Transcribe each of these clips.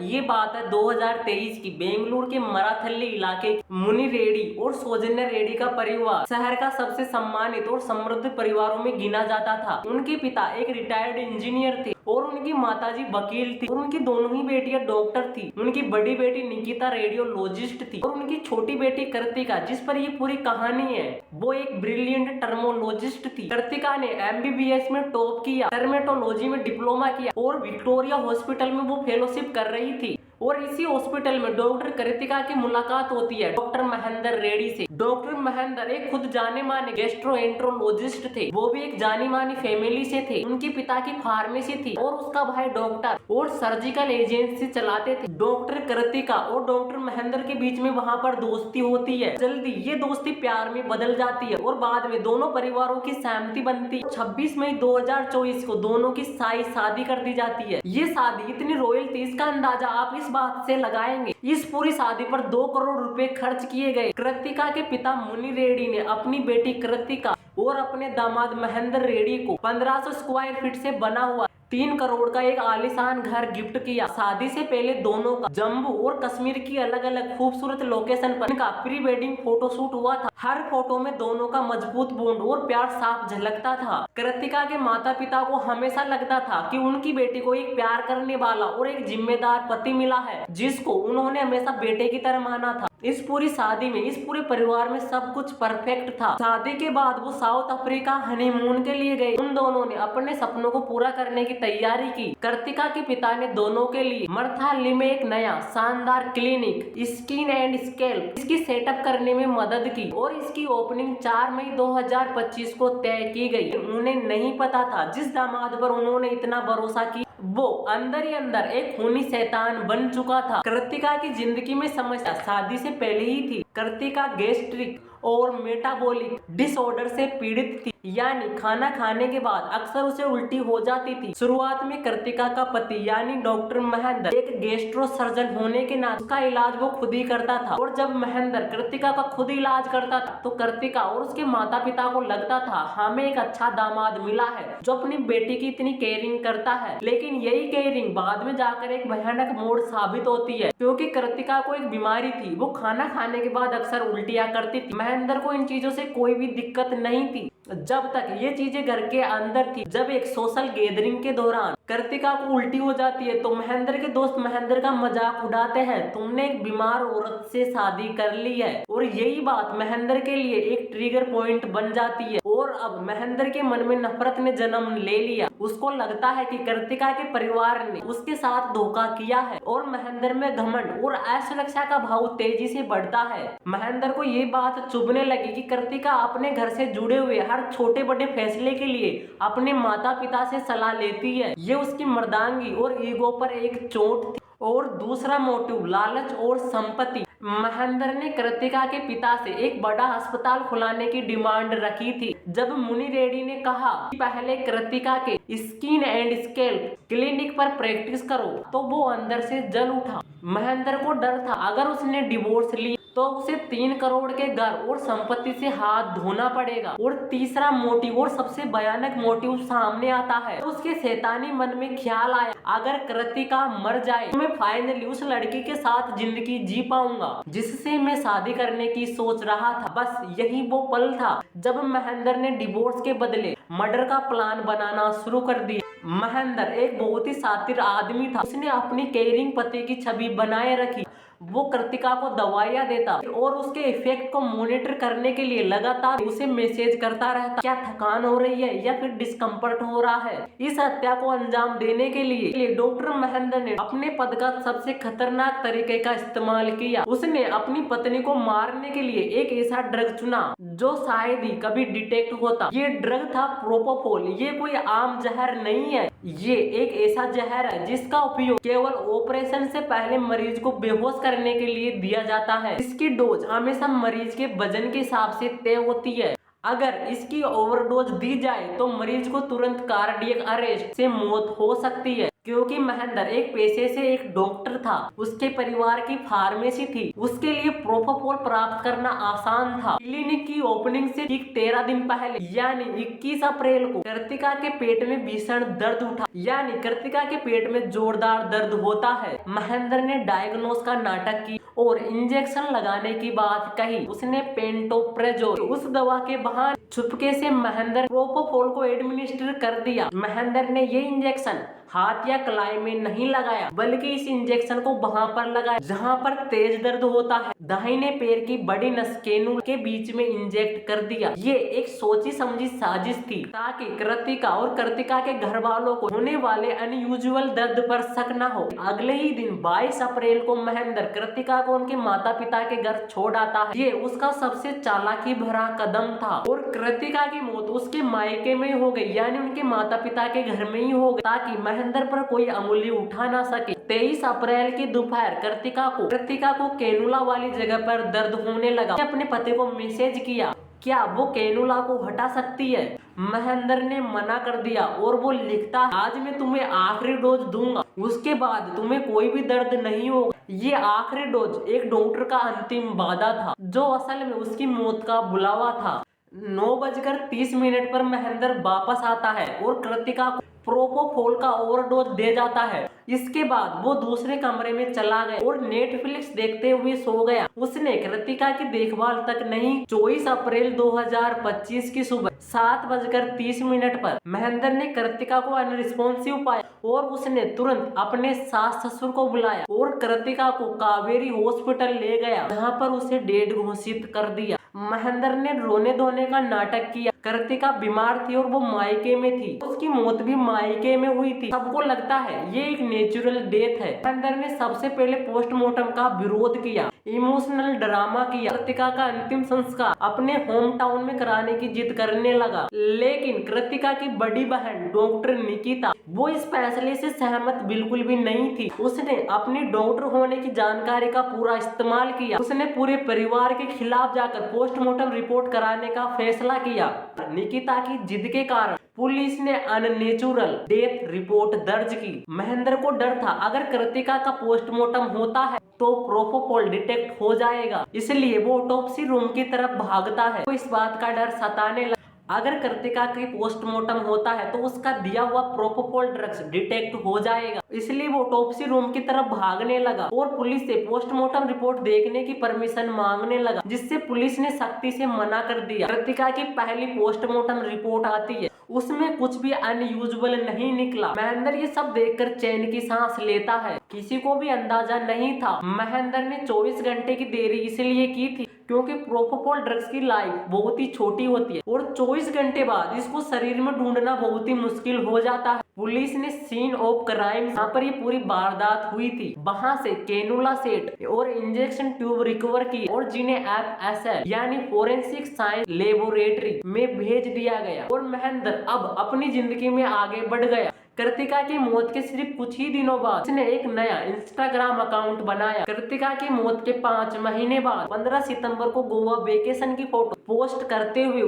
ये बात है 2023 की। बेंगलुरु के मराथल्ली इलाके मुनि रेड्डी और सौजन्या रेड्डी का परिवार शहर का सबसे सम्मानित और समृद्ध परिवारों में गिना जाता था। उनके पिता एक रिटायर्ड इंजीनियर थे और उनकी माताजी वकील थी और उनकी दोनों ही बेटियां डॉक्टर थी। उनकी बड़ी बेटी निकिता रेडियोलॉजिस्ट थी और उनकी छोटी बेटी कृतिका, जिस पर ये पूरी कहानी है, वो एक ब्रिलियंट टर्मोलॉजिस्ट थी। कृतिका ने MBBS में टॉप किया, डर्मेटोलॉजी में डिप्लोमा किया और विक्टोरिया हॉस्पिटल में वो फेलोशिप कर रही थी। और इसी हॉस्पिटल में डॉक्टर कृतिका की मुलाकात होती है डॉक्टर महेंद्र रेड्डी से। डॉक्टर महेंद्र एक खुद जाने माने गैस्ट्रोएंट्रोलॉजिस्ट थे। वो भी एक जानी मानी फैमिली से थे। उनके पिता की फार्मेसी थी और उसका भाई डॉक्टर और सर्जिकल एजेंसी चलाते थे। डॉक्टर कृतिका और डॉक्टर महेंद्र के बीच में वहाँ पर दोस्ती होती है। जल्दी ये दोस्ती प्यार में बदल जाती है और बाद में दोनों परिवारों की सहमति बनती है। 26 मई 2024 को दोनों की शादी कर दी जाती है। ये शादी इतनी रॉयल थी, इसका अंदाजा आप इस बात से लगाएंगे। इस पूरी शादी पर 2 करोड़ रुपए खर्च किए गए। कृतिका के पिता मुनि रेड्डी ने अपनी बेटी कृतिका और अपने दामाद महेंद्र रेड्डी को 1500 स्क्वायर फीट से बना हुआ 3 करोड़ का एक आलीशान घर गिफ्ट किया। शादी से पहले दोनों का जम्मू और कश्मीर की अलग अलग खूबसूरत लोकेशन पर इनका प्री वेडिंग फोटोशूट हुआ था। हर फोटो में दोनों का मजबूत बॉन्ड और प्यार साफ झलकता था। कृतिका के माता पिता को हमेशा लगता था कि उनकी बेटी को एक प्यार करने वाला और एक जिम्मेदार पति मिला है, जिसको उन्होंने हमेशा बेटे की तरह माना था। इस पूरी शादी में, इस पूरे परिवार में सब कुछ परफेक्ट था। शादी के बाद वो साउथ अफ्रीका हनीमून के लिए गए। उन दोनों ने अपने सपनों को पूरा करने की तैयारी की। कृतिका के पिता ने दोनों के लिए मर्थाली में एक नया शानदार क्लिनिक स्किन एंड स्कैल्प इसकी सेटअप करने में मदद की और इसकी ओपनिंग 4 मई 2025 को तय की गई। उन्हें नहीं पता था जिस दामाद पर उन्होंने इतना भरोसा किया वो अंदर ही अंदर एक खूनी शैतान बन चुका था। कृतिका की जिंदगी में समस्या शादी से पहले ही थी। कृतिका गैस्ट्रिक और मेटाबॉलिक डिसऑर्डर से पीड़ित थी, यानी खाना खाने के बाद अक्सर उसे उल्टी हो जाती थी। शुरुआत में कृतिका का पति यानी डॉक्टर महेंद्र एक गैस्ट्रो सर्जन होने के नाते उसका इलाज वो खुद ही करता था और जब महेंद्र कृतिका का खुद इलाज करता था तो कृतिका और उसके माता पिता को लगता था हमें एक अच्छा दामाद मिला है जो अपनी बेटी की इतनी केयरिंग करता है। लेकिन यही केयरिंग बाद में जाकर एक भयानक मोड़ साबित होती है, क्योंकि कृतिका को एक बीमारी थी। वो खाना खाने के बाद अक्सर उल्टियां करती थी। महेंद्र को इन चीजों से कोई भी दिक्कत नहीं थी जब तक ये चीजें घर के अंदर थी। जब एक सोशल गैदरिंग के दौरान कृतिका को उल्टी हो जाती है तो महेंद्र के दोस्त महेंद्र का मजाक उड़ाते हैं, तुमने एक बीमार औरत से शादी कर ली है। और यही बात महेंद्र के लिए एक ट्रिगर पॉइंट बन जाती है और अब महेंद्र के मन में नफरत ने जन्म ले लिया। उसको लगता है कि कृतिका के परिवार ने उसके साथ धोखा किया है और महेंद्र में घमंड और असुरक्षा का भाव तेजी से बढ़ता है। महेंद्र को ये बात चुभने लगी कि कृतिका अपने घर से जुड़े हुए हर छोटे बड़े फैसले के लिए अपने माता पिता से सलाह लेती है। ये उसकी मर्दांगी और ईगो पर एक चोट थी। और दूसरा मोटिव लालच और संपत्ति। महेंद्र ने कृतिका के पिता से एक बड़ा अस्पताल खुलाने की डिमांड रखी थी। जब मुनि रेड्डी ने कहा कि पहले कृतिका के स्किन एंड स्कैल्प क्लिनिक पर प्रैक्टिस करो तो वो अंदर से जल उठा। महेंद्र को डर था अगर उसने डिवोर्स ली तो उसे 3 करोड़ के घर और संपत्ति से हाथ धोना पड़ेगा। और तीसरा मोटिव और सबसे भयानक मोटिव सामने आता है। तो उसके शैतानी मन में ख्याल आया अगर कृतिका मर जाए तो मैं फाइनली उस लड़की के साथ जिंदगी जी पाऊंगा जिससे मैं शादी करने की सोच रहा था। बस यही वो पल था जब महेंद्र ने डिवोर्स के बदले मर्डर का प्लान बनाना शुरू कर दिया। महेंद्र एक बहुत ही शातिर आदमी था। उसने अपनी केयरिंग पति की छवि बनाए रखी। वो कृतिका को दवाइयां देता और उसके इफेक्ट को मॉनिटर करने के लिए लगातार उसे मैसेज करता रहता, क्या थकान हो रही है या फिर डिस्कम्फर्ट हो रहा है। इस हत्या को अंजाम देने के लिए डॉक्टर महेंद्र ने अपने पद का सबसे खतरनाक तरीके का इस्तेमाल किया। उसने अपनी पत्नी को मारने के लिए एक ऐसा ड्रग चुना जो शायद ही कभी डिटेक्ट होता। ये ड्रग था प्रोपोफॉल। ये कोई आम जहर नहीं है, ये एक ऐसा जहर है जिसका उपयोग केवल ऑपरेशन से पहले मरीज को बेहोश करने के लिए दिया जाता है। इसकी डोज हमेशा मरीज के वजन के हिसाब से तय होती है। अगर इसकी ओवरडोज दी जाए तो मरीज को तुरंत कार्डियक अरेस्ट से मौत हो सकती है। क्योंकि महेंद्र एक पेशे से एक डॉक्टर था, उसके परिवार की फार्मेसी थी, उसके लिए प्रोपोफॉल प्राप्त करना आसान था। क्लिनिक की ओपनिंग से ठीक 13 दिन पहले यानी 21 अप्रैल को कृतिका के पेट में भीषण दर्द उठा, यानी कृतिका के पेट में जोरदार दर्द होता है। महेंद्र ने डायग्नोस का नाटक की और इंजेक्शन लगाने की बात कही। उसने पेंटोप्रेजोल उस दवा के बहाने चुपके से महेंद्र प्रोपोफॉल को एडमिनिस्टर कर दिया। महेंद्र ने ये इंजेक्शन हाथ या कलाई में नहीं लगाया, बल्कि इस इंजेक्शन को वहां पर लगाया जहां पर तेज दर्द होता है। दाहिने पैर की बड़ी नस केनूल के बीच में इंजेक्ट कर दिया। ये एक सोची समझी साजिश थी ताकि कृतिका और कृतिका के घर वालों को होने वाले अनयूजुअल दर्द पर शक न हो। अगले ही दिन 22 अप्रैल को महेंद्र कृतिका को उनके माता पिता के घर छोड़ आता है। ये उसका सबसे चालाकी भरा कदम था और कृतिका की मौत उसके मायके में हो गई, यानी उनके माता पिता के घर में ही हो गई, ताकि महेंद्र पर कोई अंगुली उठा ना सके। 23 अप्रैल की दोपहर कृतिका को कैनुला वाली जगह पर दर्द होने लगा। अपने पति को मैसेज किया, क्या वो कैनुला को हटा सकती है? महेंद्र ने मना कर दिया और वो लिखता, आज मैं तुम्हें आखिरी डोज दूंगा, उसके बाद तुम्हें कोई भी दर्द नहीं होगा। ये आखिरी डोज एक डॉक्टर का अंतिम वादा था, जो असल में उसकी मौत का बुलावा था। 9:30 पर महेंद्र वापस आता है और कृतिका को प्रोपोफॉल का ओवरडोज दे जाता है। इसके बाद वो दूसरे कमरे में चला गया और नेटफ्लिक्स देखते हुए सो गया। उसने कृतिका की देखभाल तक नहीं। 24 अप्रैल 2025 की सुबह 7:30 पर महेंद्र ने कृतिका को अनरिस्पॉन्सिव पाया और उसने तुरंत अपने सास ससुर को बुलाया और कृतिका को कावेरी हॉस्पिटल ले गया, जहाँ पर उसे डेड घोषित कर दिया। महेंद्र ने रोने धोने का नाटक किया। कृतिका बीमार थी और वो मायके में थी, उसकी मौत भी मायके में हुई थी। सबको लगता है ये एक नेचुरल डेथ है। महेंद्र ने सबसे पहले पोस्टमार्टम का विरोध किया, इमोशनल ड्रामा किया। कृतिका का अंतिम संस्कार अपने होम टाउन में कराने की जिद करने लगा, लेकिन कृतिका की बड़ी बहन डॉक्टर निकिता वो इस फैसले से सहमत बिल्कुल भी नहीं थी। उसने अपनी डॉक्टर होने की जानकारी का पूरा इस्तेमाल किया। उसने पूरे परिवार के खिलाफ जाकर पोस्टमार्टम रिपोर्ट कराने का फैसला किया। निकिता की जिद के कारण पुलिस ने अननेचुरल डेथ रिपोर्ट दर्ज की। महेंद्र को डर था, अगर कृतिका का पोस्टमार्टम होता है तो प्रोपोफॉल डिटेक्ट हो जाएगा, इसलिए वो ऑटोप्सी रूम की तरफ भागता है। तो इस बात का डर सताने लगा, अगर कृतिका की पोस्टमार्टम होता है तो उसका दिया हुआ प्रोपोफॉल ड्रग्स डिटेक्ट हो जाएगा, इसलिए वो ऑटोप्सी रूम की तरफ भागने लगा और पुलिस से पोस्टमार्टम रिपोर्ट देखने की परमिशन मांगने लगा, जिससे पुलिस ने सख्ती से मना कर दिया। कृतिका की पहली पोस्टमार्टम रिपोर्ट आती है, उसमें कुछ भी अनयूजुअल नहीं निकला। महेंद्र ये सब देखकर चैन की सांस लेता है। किसी को भी अंदाजा नहीं था। महेंद्र ने 24 घंटे की देरी इसलिए की थी क्योंकि प्रोपोफॉल ड्रग्स की लाइफ बहुत ही छोटी होती है और 24 घंटे बाद इसको शरीर में ढूंढना बहुत ही मुश्किल हो जाता है। पुलिस ने सीन ऑफ क्राइम, जहाँ पर ये पूरी वारदात हुई थी, वहां से कैनुला सेट और इंजेक्शन ट्यूब रिकवर किए और जिन्हें FSL यानी फोरेंसिक साइंस लेबोरेटरी में भेज दिया गया और महेंद्र अब अपनी जिंदगी में आगे बढ़ गया। कृतिका की मौत के सिर्फ कुछ ही दिनों बाद उसने एक नया इंस्टाग्राम अकाउंट बनाया। कृतिका की मौत के 5 महीने बाद 15 सितंबर को गोवा वेकेशन की फोटो पोस्ट करते हुए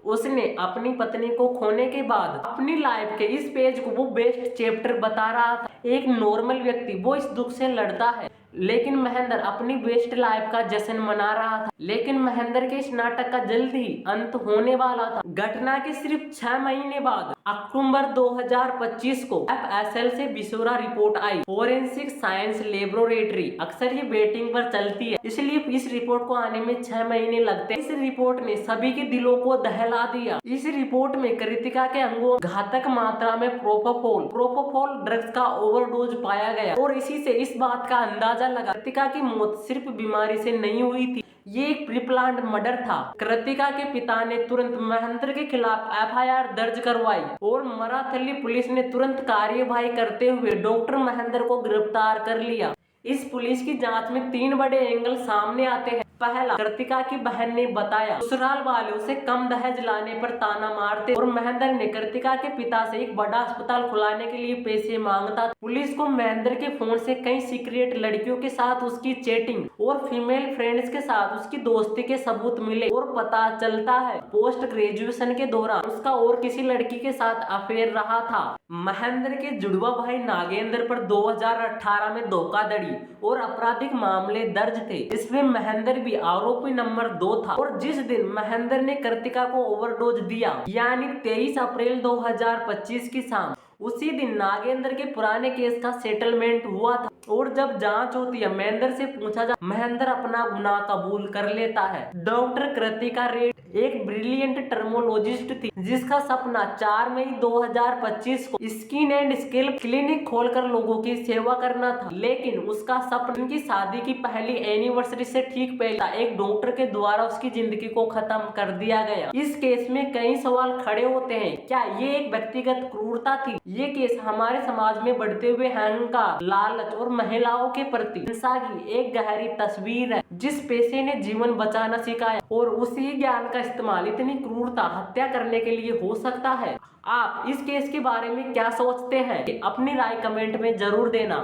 उसने अपनी पत्नी को खोने के बाद अपनी लाइफ के इस पेज को वो बेस्ट चैप्टर बता रहा था। एक नॉर्मल व्यक्ति वो इस दुख से लड़ता है, लेकिन महेंद्र अपनी बेस्ट लाइफ का जश्न मना रहा था। लेकिन महेंद्र के इस नाटक का जल्द ही अंत होने वाला था। घटना के सिर्फ 6 महीने बाद अक्टूबर 2025 को FSL से बिसोरा रिपोर्ट आई। फोरेंसिक साइंस लेबोरेटरी अक्सर ये वेटिंग पर चलती है, इसलिए इस रिपोर्ट को आने में 6 महीने लगते हैं। इस रिपोर्ट ने सभी के दिलों को दहला दिया। इस रिपोर्ट में कृतिका के अंगों घातक मात्रा में प्रोपोफॉल ड्रग्स का ओवरडोज पाया गया और इसी से इस बात का अंदाजा लगा कृतिका की मौत सिर्फ बीमारी से नहीं हुई थी, ये एक प्री-प्लान्ड मर्डर था। कृतिका के पिता ने तुरंत महेंद्र के खिलाफ FIR दर्ज करवाई और मराथली पुलिस ने तुरंत कार्यवाही करते हुए डॉक्टर महेंद्र को गिरफ्तार कर लिया। इस पुलिस की जांच में 3 बड़े एंगल सामने आते हैं। पहला, कृतिका की बहन ने बताया ससुराल वाले उसे कम दहेज लाने पर ताना मारते और महेंद्र ने कृतिका के पिता से एक बड़ा अस्पताल खुलाने के लिए पैसे मांगता। पुलिस को महेंद्र के फोन से कई सीक्रेट लड़कियों के साथ उसकी चैटिंग और फीमेल फ्रेंड्स के साथ उसकी दोस्ती के सबूत मिले और पता चलता है पोस्ट ग्रेजुएशन के दौरान उसका और किसी लड़की के साथ अफेयर रहा था। महेंद्र के जुड़वा भाई नागेंद्र पर 2018 में धोखाधड़ी और आपराधिक मामले दर्ज थे, इसमें महेंद्र भी आरोपी नंबर 2 था। और जिस दिन महेंद्र ने कृतिका को ओवरडोज दिया यानी 23 अप्रैल 2025 की शाम, उसी दिन नागेंद्र के पुराने केस का सेटलमेंट हुआ था। और जब जांच होती है, महेंद्र से पूछा जा, महेंद्र अपना गुनाह कबूल कर लेता है। डॉक्टर कृतिका रेड्डी एक ब्रिलियंट टर्मोलॉजिस्ट थी जिसका सपना 4 मई 2025 को स्किन एंड स्किल क्लिनिक खोलकर लोगों की सेवा करना था, लेकिन उसका सपना उनकी शादी की पहली एनिवर्सरी से ठीक पहले एक डॉक्टर के द्वारा उसकी जिंदगी को खत्म कर दिया गया। इस केस में कई सवाल खड़े होते हैं, क्या ये एक व्यक्तिगत क्रूरता थी? ये केस हमारे समाज में बढ़ते हुए अहंकार, लालच और महिलाओं के प्रति हिंसा की एक गहरी तस्वीर है। जिस पेशे ने जीवन बचाना सिखाया और उसी ज्ञान का इस्तेमाल इतनी क्रूरता हत्या करने के लिए हो सकता है। आप इस केस के बारे में क्या सोचते हैं? अपनी राय कमेंट में जरूर देना।